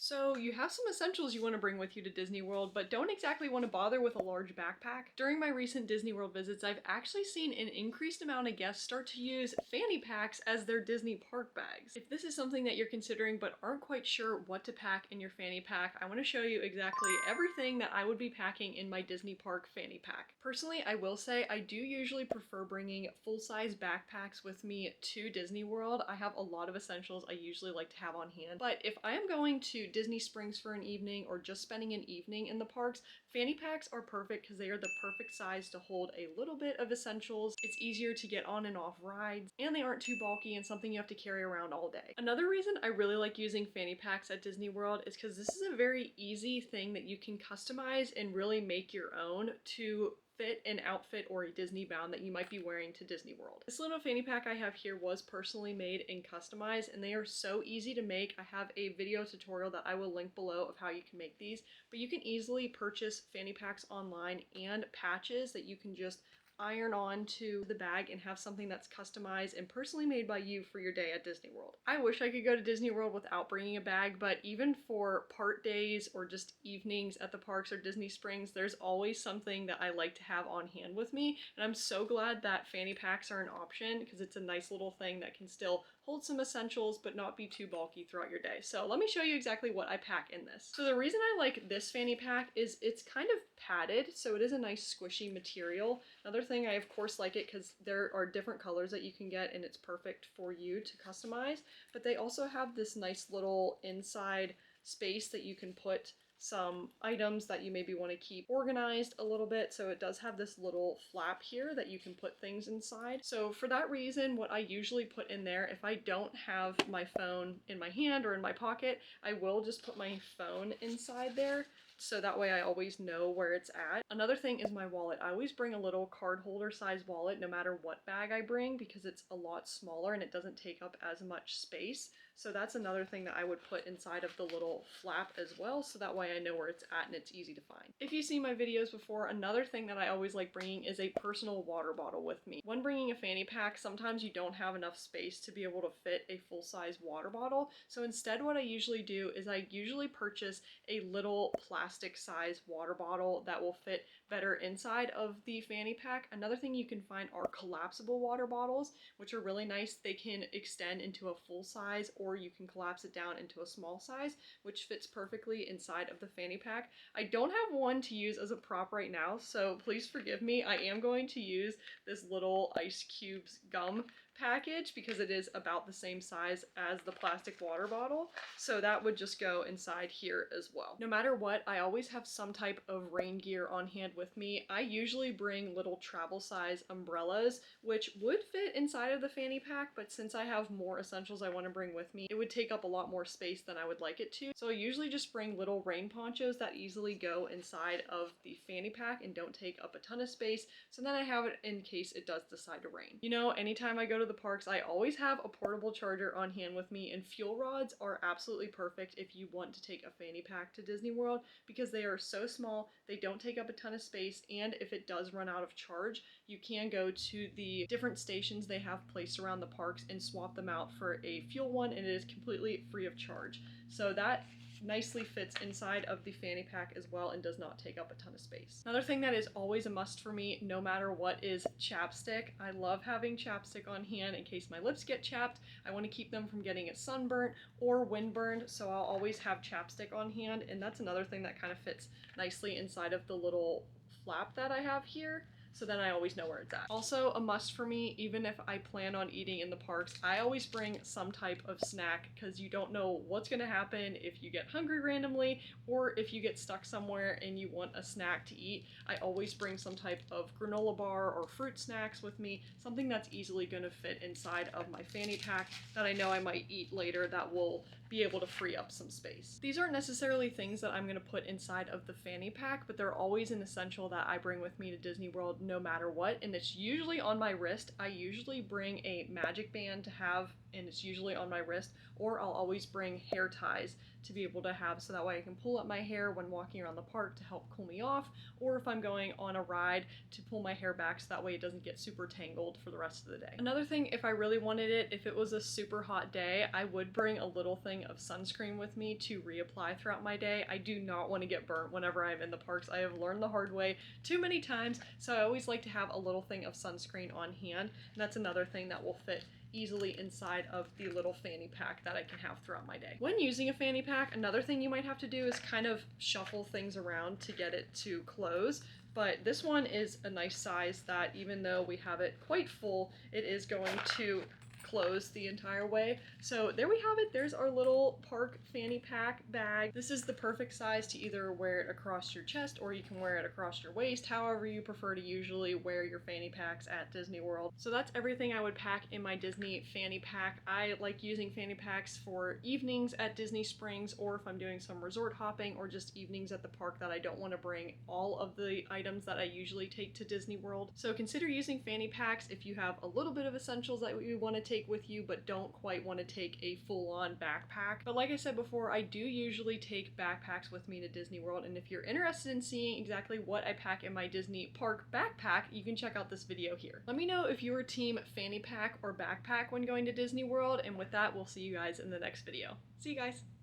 So you have some essentials you want to bring with you to Disney World, but don't exactly want to bother with a large backpack? During my recent Disney World visits, I've actually seen an increased amount of guests start to use fanny packs as their Disney park bags. If this is something that you're considering but aren't quite sure what to pack in your fanny pack, I want to show you exactly everything that I would be packing in my Disney park fanny pack. Personally, I will say I do usually prefer bringing full-size backpacks with me to Disney World. I have a lot of essentials I usually like to have on hand, but if I am going to Disney Springs for an evening or just spending an evening in the parks, fanny packs are perfect because they are the perfect size to hold a little bit of essentials. It's easier to get on and off rides, and they aren't too bulky and something you have to carry around all day. Another reason I really like using fanny packs at Disney World is because this is a very easy thing that you can customize and really make your own to fit an outfit or a Disney bound that you might be wearing to Disney World. This little fanny pack I have here was personally made and customized, and they are so easy to make. I have a video tutorial that I will link below of how you can make these, but you can easily purchase fanny packs online and patches that you can just iron on to the bag and have something that's customized and personally made by you for your day at Disney World. I wish I could go to Disney World without bringing a bag, but even for part days or just evenings at the parks or Disney Springs, there's always something that I like to have on hand with me, and I'm so glad that fanny packs are an option because it's a nice little thing that can still hold some essentials but not be too bulky throughout your day. So let me show you exactly what I pack in this. So the reason I like this fanny pack is it's kind of padded, so it is a nice squishy material. Another thing, I of course like it because there are different colors that you can get and it's perfect for you to customize, but they also have this nice little inside space that you can put some items that you maybe want to keep organized a little bit. So it does have this little flap here that you can put things inside. So for that reason, what I usually put in there, if I don't have my phone in my hand or in my pocket, I will just put my phone inside there. So that way I always know where it's at. Another thing is my wallet. I always bring a little card holder size wallet no matter what bag I bring because it's a lot smaller and it doesn't take up as much space. So that's another thing that I would put inside of the little flap as well, so that way I know where it's at and it's easy to find. If you've seen my videos before, another thing that I always like bringing is a personal water bottle with me. When bringing a fanny pack, sometimes you don't have enough space to be able to fit a full-size water bottle. So instead what I usually do is I usually purchase a little plastic size water bottle that will fit better inside of the fanny pack. Another thing you can find are collapsible water bottles, which are really nice. They can extend into a full size, or you can collapse it down into a small size, which fits perfectly inside of the fanny pack. I don't have one to use as a prop right now, so please forgive me. I am going to use this little ice cubes gum package because it is about the same size as the plastic water bottle, so that would just go inside here as well. No matter what, I always have some type of rain gear on hand with me. I usually bring little travel size umbrellas, which would fit inside of the fanny pack, but since I have more essentials I want to bring with me, it would take up a lot more space than I would like it to. So I usually just bring little rain ponchos that easily go inside of the fanny pack and don't take up a ton of space, so then I have it in case it does decide to rain. You know, anytime I go to the parks, I always have a portable charger on hand with me, and fuel rods are absolutely perfect if you want to take a fanny pack to Disney World because they are so small, they don't take up a ton of space, and if it does run out of charge, you can go to the different stations they have placed around the parks and swap them out for a fuel one, and it is completely free of charge. So that nicely fits inside of the fanny pack as well and does not take up a ton of space. Another thing that is always a must for me, no matter what, is chapstick. I love having chapstick on hand in case my lips get chapped. I want to keep them from getting it sunburnt or windburned, so I'll always have chapstick on hand, and that's another thing that kind of fits nicely inside of the little flap that I have here. So then I always know where it's at. Also a must for me, even if I plan on eating in the parks, I always bring some type of snack because you don't know what's gonna happen if you get hungry randomly or if you get stuck somewhere and you want a snack to eat. I always bring some type of granola bar or fruit snacks with me, something that's easily gonna fit inside of my fanny pack that I know I might eat later that will be able to free up some space. These aren't necessarily things that I'm gonna put inside of the fanny pack, but they're always an essential that I bring with me to Disney World no matter what, and it's usually on my wrist. I usually bring a MagicBand to have, and it's usually on my wrist, or I'll always bring hair ties to be able to have so that way I can pull up my hair when walking around the park to help cool me off, or if I'm going on a ride to pull my hair back so that way it doesn't get super tangled for the rest of the day. Another thing, if I really wanted it, if it was a super hot day, I would bring a little thing of sunscreen with me to reapply throughout my day. I do not want to get burnt whenever I'm in the parks. I have learned the hard way too many times, so I always like to have a little thing of sunscreen on hand, and that's another thing that will fit easily inside of the little fanny pack that I can have throughout my day. When using a fanny pack, another thing you might have to do is kind of shuffle things around to get it to close. But this one is a nice size that even though we have it quite full, it is going to close the entire way. So there we have it. There's our little park fanny pack bag. This is the perfect size to either wear it across your chest or you can wear it across your waist, however you prefer to usually wear your fanny packs at Disney World. So that's everything I would pack in my Disney fanny pack. I like using fanny packs for evenings at Disney Springs, or if I'm doing some resort hopping or just evenings at the park that I don't want to bring all of the items that I usually take to Disney World. So consider using fanny packs if you have a little bit of essentials that you want to take with you but don't quite want to take a full-on backpack. But like I said before, I do usually take backpacks with me to Disney World, and if you're interested in seeing exactly what I pack in my Disney park backpack, you can check out this video here. Let me know if you're team fanny pack or backpack when going to Disney World, and with that, we'll see you guys in the next video. See you guys!